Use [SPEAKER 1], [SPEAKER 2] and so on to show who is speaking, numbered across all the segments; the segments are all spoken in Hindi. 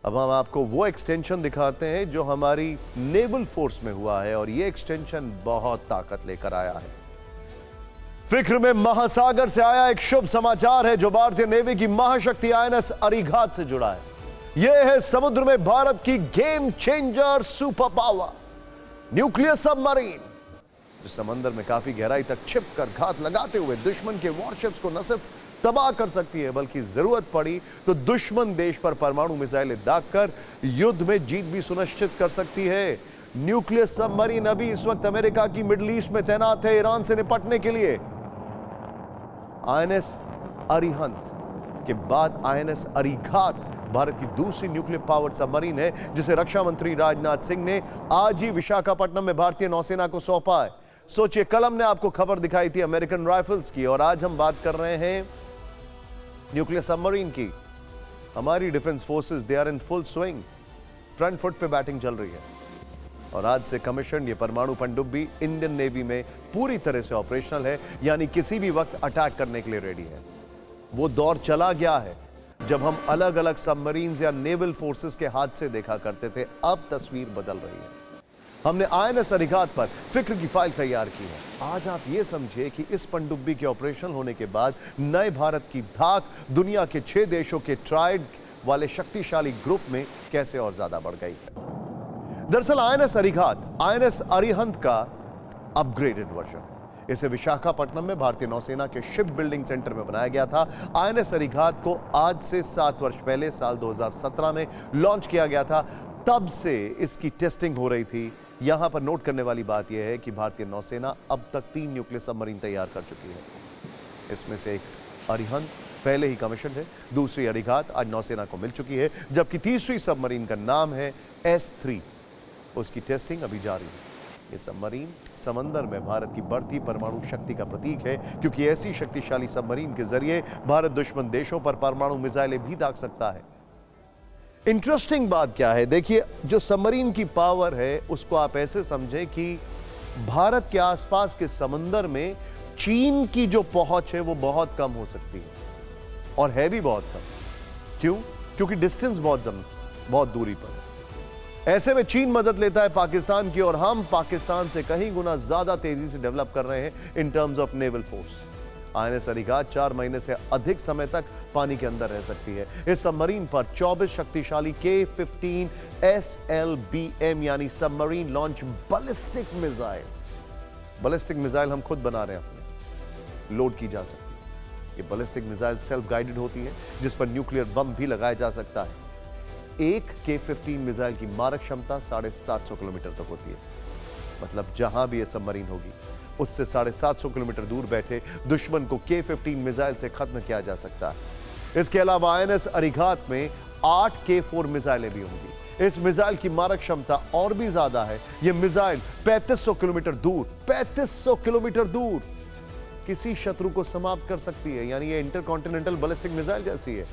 [SPEAKER 1] अब हम आपको वो एक्सटेंशन दिखाते हैं जो हमारी नेवल फोर्स में हुआ है और ये एक्सटेंशन बहुत ताकत लेकर आया है। फिक्र में महासागर से आया एक शुभ समाचार है जो भारतीय नेवी की महाशक्ति आईएनएस अरिघात से जुड़ा है। यह है समुद्र में भारत की game changer super power nuclear submarine, जो समंदर में काफी गहराई तक छिपकर घात लगाते हुए दुश्मन के वॉरशिप्स को न सिर्फ तबाह कर सकती है बल्कि जरूरत पड़ी तो दुश्मन देश पर परमाणु मिसाइलें दागकर युद्ध में जीत भी सुनिश्चित कर सकती है। न्यूक्लियर सबमरीन अभी इस वक्त अमेरिका की मिडिल ईस्ट में तैनात है ईरान से निपटने के लिए। आईएनएस अरिहंत के बाद आईएनएस अरिघात भारत की दूसरी न्यूक्लियर पावर्ड सबमरीन है जिसे रक्षा मंत्री राजनाथ सिंह ने आज ही विशाखापट्टनम में भारतीय नौसेना को सौंपा है। सोचिए, कल हमने आपको खबर दिखाई थी अमेरिकन राइफल्स की और आज हम बात कर रहे हैं न्यूक्लियर सबमरीन की। हमारी defence forces they are in full swing, front foot पे बैटिंग चल रही है और आज से कमीशन ये परमाणु पनडुब्बी इंडियन नेवी में पूरी तरह से ऑपरेशनल है, यानी किसी भी वक्त अटैक करने के लिए रेडी है। वो दौर चला गया है जब हम अलग अलग सबमरीन्स या नेवल फोर्सेस के हाथ से देखा करते थे, अब तस्वीर बदल रही है। हमने आईएनएस अरिघात पर फिक्र की फाइल तैयार की है। आज आप ये समझिए कि इस पनडुब्बी के ऑपरेशन होने के बाद नए भारत की धाक दुनिया के 6 देशों के ट्राइड वाले शक्तिशाली ग्रुप में कैसे और ज्यादा बढ़ गई है। दरअसल आईएनएस अरिघात आईएनएस अरिहंत का अपग्रेडेड वर्जन है। इसे विशाखापट्टनम में भारतीय नौसेना के शिप बिल्डिंग सेंटर में बनाया गया था। आईएनएस अरिघात को आज से 7 वर्ष पहले साल 2017 में लॉन्च किया गया था। तब से इसकी टेस्टिंग हो रही थी। यहां पर नोट करने वाली बात यह है कि भारतीय नौसेना अब तक 3 न्यूक्लियर सबमरीन तैयार कर चुकी है। इसमें से एक अरिहंत पहले ही कमीशन है, दूसरी अरिघात आज नौसेना को मिल चुकी है, जबकि तीसरी सबमरीन का नाम है S3। उसकी टेस्टिंग अभी जारी है। ये सबमरीन समंदर में भारत की बढ़ती परमाणु शक्ति का प्रतीक है, क्योंकि ऐसी शक्तिशाली सबमरीन के जरिए भारत दुश्मन देशों पर परमाणु मिसाइलें भी दाग सकता है। इंटरेस्टिंग बात क्या है, देखिए, जो सबमरीन की पावर है उसको आप ऐसे समझें कि भारत के आसपास के समंदर में चीन की जो पहुंच है वो बहुत कम हो सकती है और है भी बहुत कम। क्यों? क्योंकि डिस्टेंस बहुत दूरी पर है। ऐसे में चीन मदद लेता है पाकिस्तान की और हम पाकिस्तान से कहीं गुना ज्यादा तेजी से डेवलप कर रहे हैं in terms of naval force. INS Arighat 4 महीने से अधिक समय तक पानी के अंदर रह सकती है। इस सबमरीन पर 24 शक्तिशाली K-15 SLBM यानी सबमरीन लॉन्च बैलिस्टिक मिसाइल हम खुद बना रहे हैं, अपने लोड की जा सकती है। ये बैलिस्टिक मिसाइल सेल्फ गाइडेड होती है जिस पर न्यूक्लियर बम भी लगाया जा सकता है। एक K-15 मिसाइल की मारक क्षमता 750 किलोमीटर तक होती है। मतलब जहां भी यह सबमरीन होगी उससे 750 किलोमीटर दूर बैठे दुश्मन को K-15 मिसाइल से खत्म किया जा सकता है। इसके अलावा आईएनएस अरिघात में 8 K-4 मिसाइलें भी होंगी। इस मिसाइल की मारक क्षमता और भी ज्यादा है। यह मिसाइल 3500 किलोमीटर दूर किसी शत्रु को समाप्त कर सकती है, यानी यह इंटरकॉन्टिनेंटल बैलिस्टिक मिसाइल जैसी है।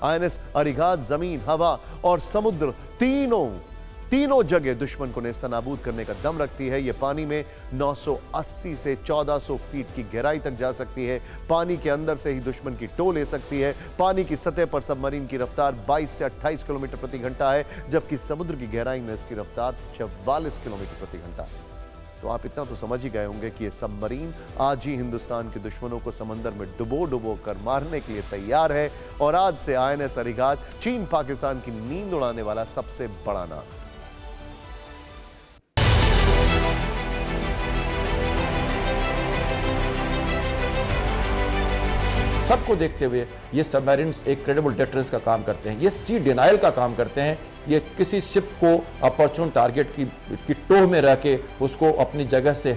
[SPEAKER 1] आईएनएस अरिघात जमीन, हवा और समुद्र तीनों जगह दुश्मन को नेस्तनाबूद करने का दम रखती है। यह पानी में 980 से 1400 फीट की गहराई तक जा सकती है। पानी के अंदर से ही दुश्मन की टो ले सकती है। पानी की सतह पर सबमरीन की रफ्तार 22 से 28 किलोमीटर प्रति घंटा है, जबकि समुद्र की गहराई में इसकी रफ्तार 44 किलोमीटर प्रति घंटा है। तो आप इतना तो समझ ही गए होंगे कि यह सबमरीन आज ही हिंदुस्तान के दुश्मनों को समंदर में डुबो कर मारने के लिए तैयार है। और आज से आईएनएस अरिघात चीन पाकिस्तान की नींद उड़ाने वाला सबसे बड़ा नाम है।
[SPEAKER 2] सबको देखते हुए ये सबमरीन्स एक क्रेडिबल डिटरेंस का काम करते हैं, ये सी डिनाइल का काम करते हैं। ये किसी शिप को अपॉर्चुन टारगेट की टोह में रह के उसको अपनी जगह से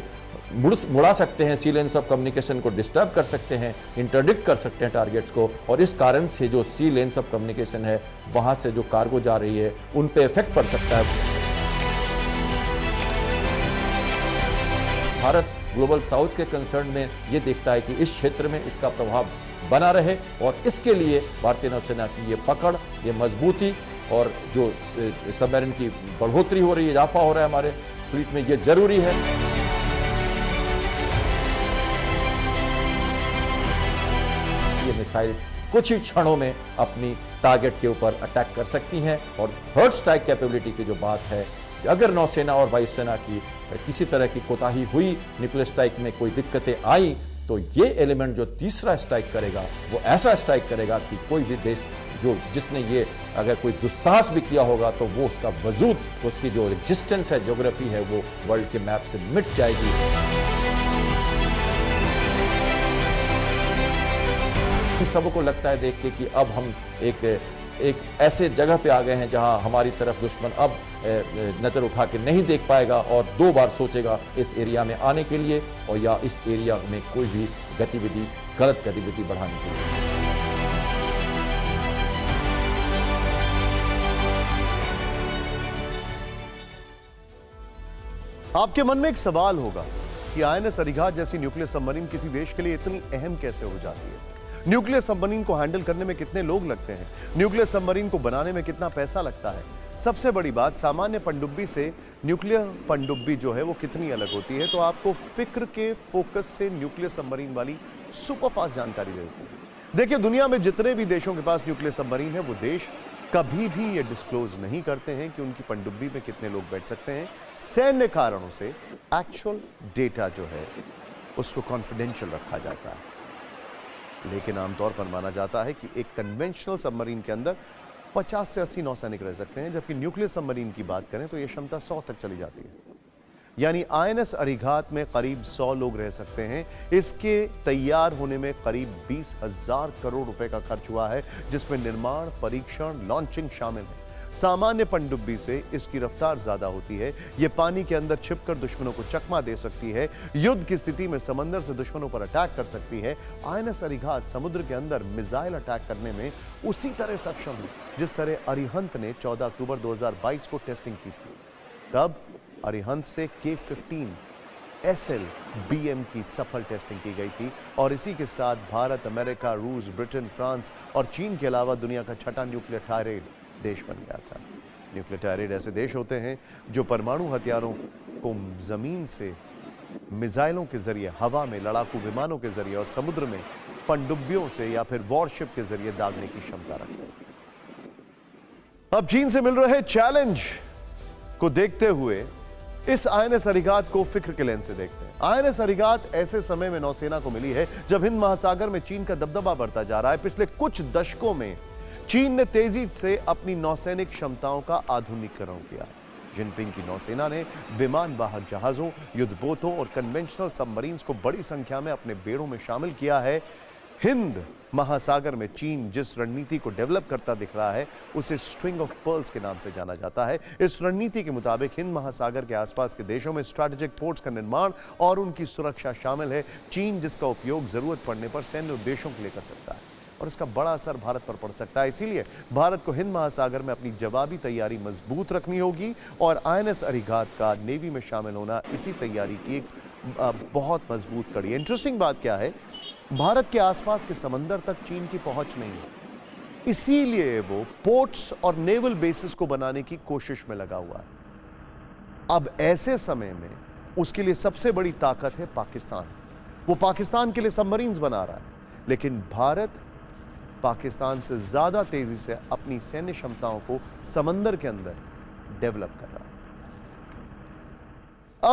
[SPEAKER 2] मुड़ा सकते हैं, सी लेन्स ऑफ कम्युनिकेशन को डिस्टर्ब कर सकते हैं, इंटरडिक्ट कर सकते हैं टारगेट्स को, और इस कारण से जो सी लेन्स ऑफ कम्युनिकेशन है वहां से जो कार्गो जा रही है उन पे इफेक्ट पड़ सकता है। भारत ग्लोबल साउथ के कंसर्न में ये देखता है कि इस क्षेत्र में इसका प्रभाव बना रहे और इसके लिए भारतीय नौसेना की ये पकड़, ये मजबूती और जो सबमरीन की बढ़ोतरी हो रही है, इजाफा हो रहा है हमारे फ्लीट में, ये जरूरी है। ये मिसाइल्स कुछ ही क्षणों में अपनी टारगेट के ऊपर अटैक कर सकती हैं। और थर्ड स्ट्राइक कैपेबिलिटी की जो बात है, अगर नौसेना और वायुसेना की किसी तरह की कोताही हुई, न्यूक्लियर स्ट्राइक में कोई दिक्कतें आई, तो ये एलिमेंट जो तीसरा स्ट्राइक करेगा वो ऐसा स्ट्राइक करेगा कि कोई भी देश जिसने ये अगर कोई दुस्साहस भी किया होगा तो वो उसका वजूद, उसकी जो एग्जिस्टेंस है, ज्योग्राफी है, वो वर्ल्ड के मैप से मिट जाएगी। सबको लगता है देख के कि अब हम एक ऐसे जगह पे आ गए हैं जहां हमारी तरफ दुश्मन अब नजर उठा के नहीं देख पाएगा और 2 बार सोचेगा इस एरिया में आने के लिए और या इस एरिया में कोई भी गतिविधि, गलत गतिविधि बढ़ाने के लिए।
[SPEAKER 1] आपके मन में एक सवाल होगा कि आईएनएस अरिघात जैसी न्यूक्लियर सबमरीन किसी देश के लिए इतनी अहम कैसे हो जाती है? न्यूक्लियर सबमरीन को हैंडल करने में कितने लोग लगते हैं? न्यूक्लियर सबमरीन को बनाने में कितना पैसा लगता है? सबसे बड़ी बात, सामान्य पनडुब्बी से न्यूक्लियर पनडुब्बी जो है वो कितनी अलग होती है? तो आपको फिक्र के फोकस से न्यूक्लियर सबमरीन वाली सुपरफास्ट जानकारी देती है। देखिए, दुनिया में जितने भी देशों के पास न्यूक्लियर सबमरीन है, वो देश कभी भी ये डिस्क्लोज नहीं करते हैं कि उनकी पनडुब्बी में कितने लोग बैठ सकते हैं। सैन्य कारणों से एक्चुअल डेटा जो है उसको कॉन्फिडेंशियल रखा जाता है। लेकिन आमतौर पर माना जाता है कि एक कन्वेंशनल सबमरीन के अंदर 50 से 80 नौसैनिक रह सकते हैं, जबकि न्यूक्लियर सबमरीन की बात करें तो यह क्षमता 100 तक चली जाती है। यानी आईएनएस अरिघात में करीब 100 लोग रह सकते हैं। इसके तैयार होने में करीब 20,000 करोड़ रुपए का खर्च हुआ है, जिसमें निर्माण, परीक्षण, लॉन्चिंग शामिल है। सामान्य पनडुब्बी से इसकी रफ्तार ज्यादा होती है। यह पानी के अंदर छिपकर दुश्मनों को चकमा दे सकती है। युद्ध की स्थिति में समंदर से दुश्मनों पर अटैक कर सकती है। आईएनएस अरिघात समुद्र के अंदर मिसाइल अटैक करने में उसी तरह सक्षम है जिस तरह अरिहंत ने 14 अक्टूबर 2022 को टेस्टिंग की थी। तब अरिहंत से K-15 SLBM की सफल टेस्टिंग की गई थी और इसी के साथ भारत, अमेरिका, रूस, ब्रिटेन, फ्रांस और चीन के अलावा दुनिया का छठा न्यूक्लियर टायरेड देश बन गया था। न्यूक्लियर टायरेड ऐसे देश होते हैं जो परमाणु हथियारों को जमीन से मिसाइलों के जरिए, हवा में लड़ाकू विमानों के जरिए और समुद्र में पनडुब्बियों से या फिर वॉरशिप के जरिए दागने की क्षमता रखते हैं। अब चीन से मिल रहे चैलेंज को देखते हुए इस आईएनएस अरिघात को फिक्र के लेंस से देखते हैं। आईएनएस अरिघात ऐसे समय में नौसेना को मिली है जब हिंद महासागर में चीन का दबदबा बढ़ता जा रहा है। पिछले कुछ दशकों में चीन ने तेजी से अपनी नौसैनिक क्षमताओं का आधुनिकीकरण किया। जिनपिंग की नौसेना ने विमान वाहक जहाजों, युद्धपोतों और कन्वेंशनल सबमरीन्स को बड़ी संख्या में अपने बेड़ों में शामिल किया है। हिंद महासागर में चीन जिस रणनीति को डेवलप करता दिख रहा है उसे स्ट्रिंग ऑफ पर्ल्स के नाम से जाना जाता है। इस रणनीति के मुताबिक हिंद महासागर के आसपास के देशों में स्ट्रैटेजिक पोर्ट्स का निर्माण और उनकी सुरक्षा शामिल है। चीन जिसका उपयोग जरूरत पड़ने पर सैन्य उद्देश्यों के लिए कर सकता है और इसका बड़ा असर भारत पर पड़ सकता है। इसीलिए भारत को हिंद महासागर में अपनी जवाबी तैयारी मजबूत रखनी होगी और आईएनएस अरिघात का नेवी में शामिल होना इसी तैयारी की एक बहुत मजबूत कड़ी है। इंटरेस्टिंग बात क्या है, भारत के आसपास के समंदर तक चीन की पहुंच नहीं है, इसीलिए वो पोर्ट्स और नेवल बेसिस को बनाने की कोशिश में लगा हुआ है। अब ऐसे समय में उसके लिए सबसे बड़ी ताकत है पाकिस्तान। वो पाकिस्तान के लिए सबमरीन्स बना रहा है, लेकिन भारत पाकिस्तान से ज्यादा तेजी से अपनी सैन्य क्षमताओं को समंदर के अंदर डेवलप कर रहा है।